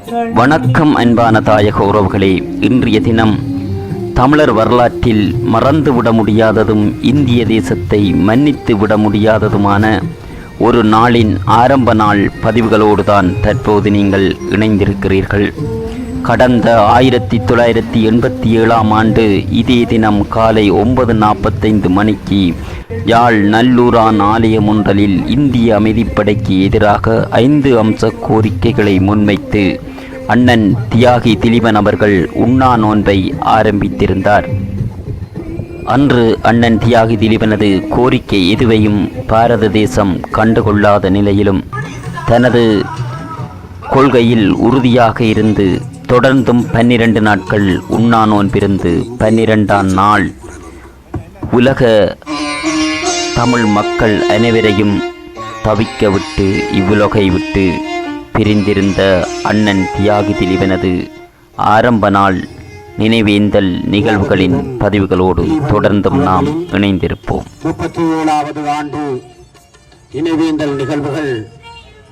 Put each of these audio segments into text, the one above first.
வணக்கம் அன்பான தாயக உறவுகளே. இன்றைய தினம் தமிழர் வரலாற்றில் மறந்துவிட முடியாததும் இந்திய தேசத்தை மன்னித்து விட முடியாததுமான ஒரு நாளின் ஆரம்ப நாள் பதிவுகளோடு தான் தற்போது நீங்கள் இணைந்திருக்கிறீர்கள். கடந்த 1987 ஆண்டு இதே தினம் காலை 9:45 மணிக்கு யாழ் நல்லூரான் ஆலயம் ஒன்றலில் இந்திய அமைதிப்படைக்கு எதிராக 5 அம்ச கோரிக்கைகளை முன்வைத்து அண்ணன் தியாகி திலீபன் அவர்கள் உண்ணா நோன்பை ஆரம்பித்திருந்தார். அன்று அண்ணன் தியாகி திலீபனது கோரிக்கை எதுவையும் பாரத தேசம் கண்டுகொள்ளாத நிலையிலும் தனது கொள்கையில் உறுதியாக இருந்து தொடர்ந்தும் 12 நாட்கள் உண்ணா நோன்பிருந்து 12ஆம் நாள் உலக தமிழ் மக்கள் அனைவரையும் தவிக்க விட்டு இவ்வுலகை விட்டு பிரிந்திருந்த அண்ணன் தியாகி திலீபனது ஆரம்ப நாள் நினைவேந்தல் நிகழ்வுகளின் பதிவுகளோடு தொடர்ந்தும் நாம் இணைந்திருப்போம். 37வது ஆண்டு நினைவேந்தல் நிகழ்வுகள்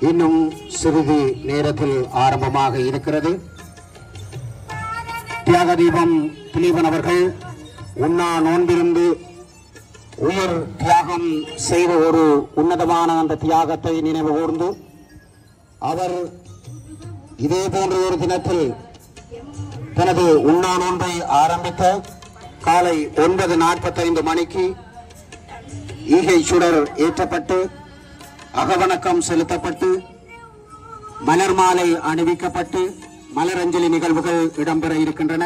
இன்னும் சிறிது நேரத்தில் ஆரம்பமாக இருக்கிறது. தியாக தீபம் திலீபன் அவர்கள் உண்ணா நோன்பிருந்து உயிர் தியாகம் செய்த ஒரு உன்னதமான அந்த தியாகத்தை நினைவு கூர்ந்து அவர் இதே போன்ற ஒரு தினத்தில் தனது உண்ணா நோன்பை ஆரம்பித்த காலை 9:45 மணிக்கு ஈகை சுடர் ஏற்றப்பட்டு அகவணக்கம் செலுத்தப்பட்டு மலர் மாலை அணிவிக்கப்பட்டு மலரஞ்சலி நிகழ்வுகள் இடம்பெற இருக்கின்றன.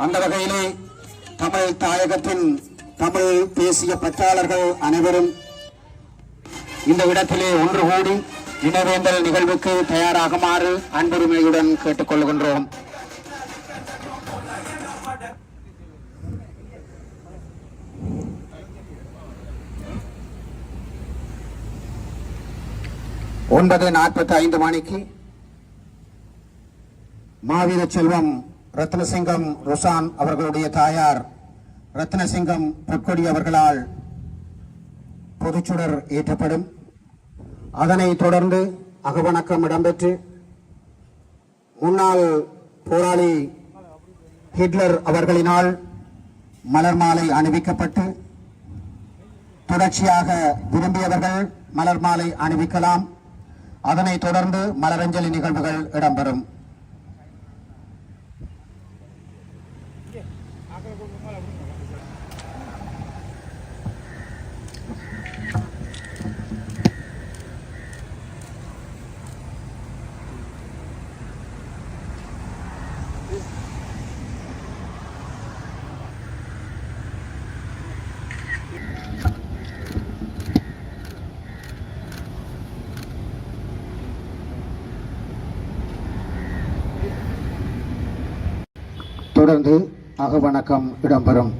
அந்த வகையிலே தமிழ் தாயகத்தின் தமிழ் தேசிய பற்றாளர்கள் அனைவரும் இந்த இடத்திலே ஒன்று கூடி நினைவேந்தல் நிகழ்வுக்கு தயாராகுமாறு அன்புரிமையுடன் கேட்டுக்கொள்கின்றோம். ஒன்பது 45 மணிக்கு மாவீர செல்வம் ரத்னசிங்கம் ருசான் அவர்களுடைய தாயார் ரத்னசிங்கம் பொற்கொடி அவர்களால் பொதுச்சுடர் ஏற்றப்படும். அதனைத் தொடர்ந்து அகவணக்கம் இடம்பெற்று முன்னாள் போராளி ஹிட்லர் அவர்களினால் மலர் மாலை அணிவிக்கப்பட்டு தொடர்ச்சியாக விரும்பியவர்கள் மலர் மாலை அணிவிக்கலாம். அதனைத் தொடர்ந்து மலரஞ்சலி நிகழ்வுகள் இடம்பெறும். தொடர்ந்து அகவணக்கம் இடம்பெறும்.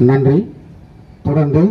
நன்றி. தொடர்ந்து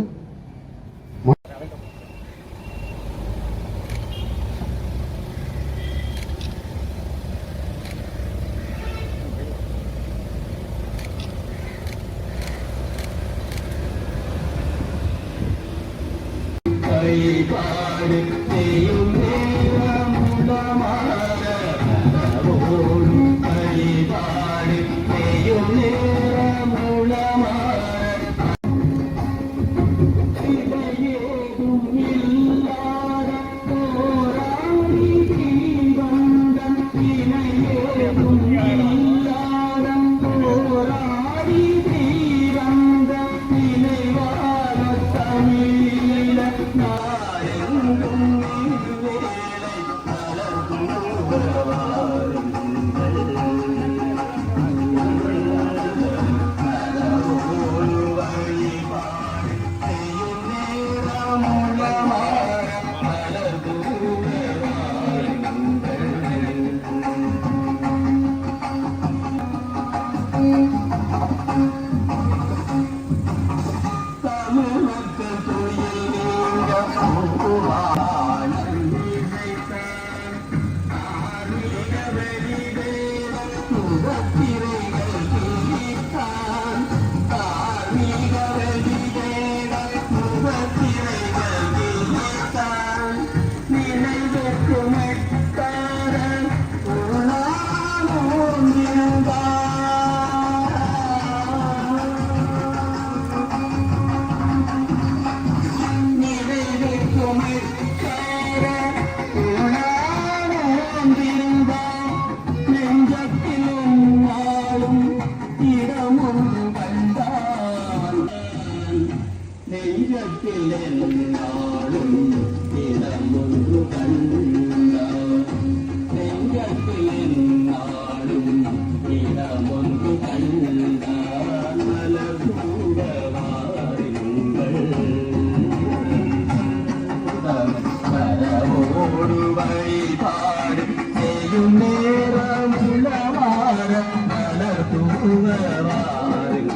ஒரு வழிபாடு செய்யும் நேரம் உளவார மலர் தூவாருங்கள்.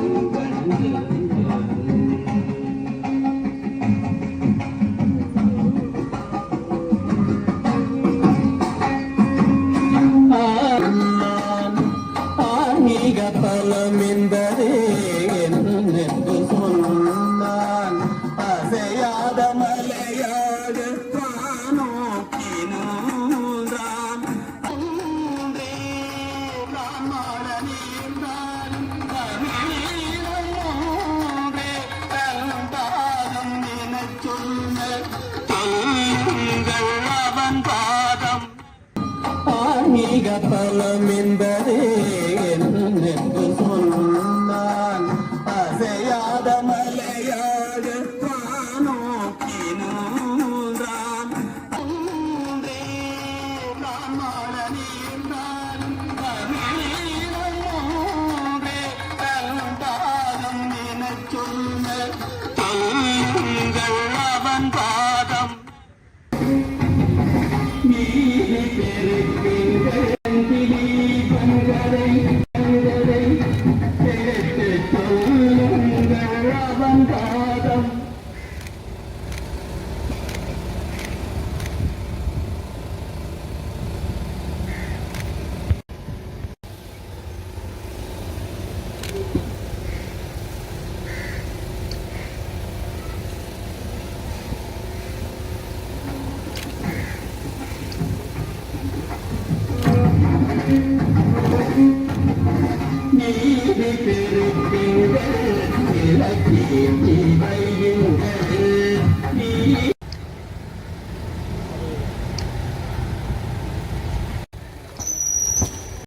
ஆன்மீக பலம் என்பதே என்று சொன்னான். அசையாத மலையாக நோக்கினான். அன்றே நான் மாற நேர்ந்தால் தமிழே தந்தாகம் எனச் சொன்ன சொல்லுங்கள் அவன் பாதம். ஆன்மீக பலம் என்பதே என்று சொன்னான். அசையாத மலையாக நோக்கினான். அன்றே நான் மாற நேர்ந்தால் தமிழே தந்தாகம் எனச் சொன்ன சொல்லுங்கள் அவன் பாதம். நீதி பெருக்கின்ற திலீபங்களை சேர்த்துச் சொல்லுங்கள் அவன் பாதம். நீதி பெரு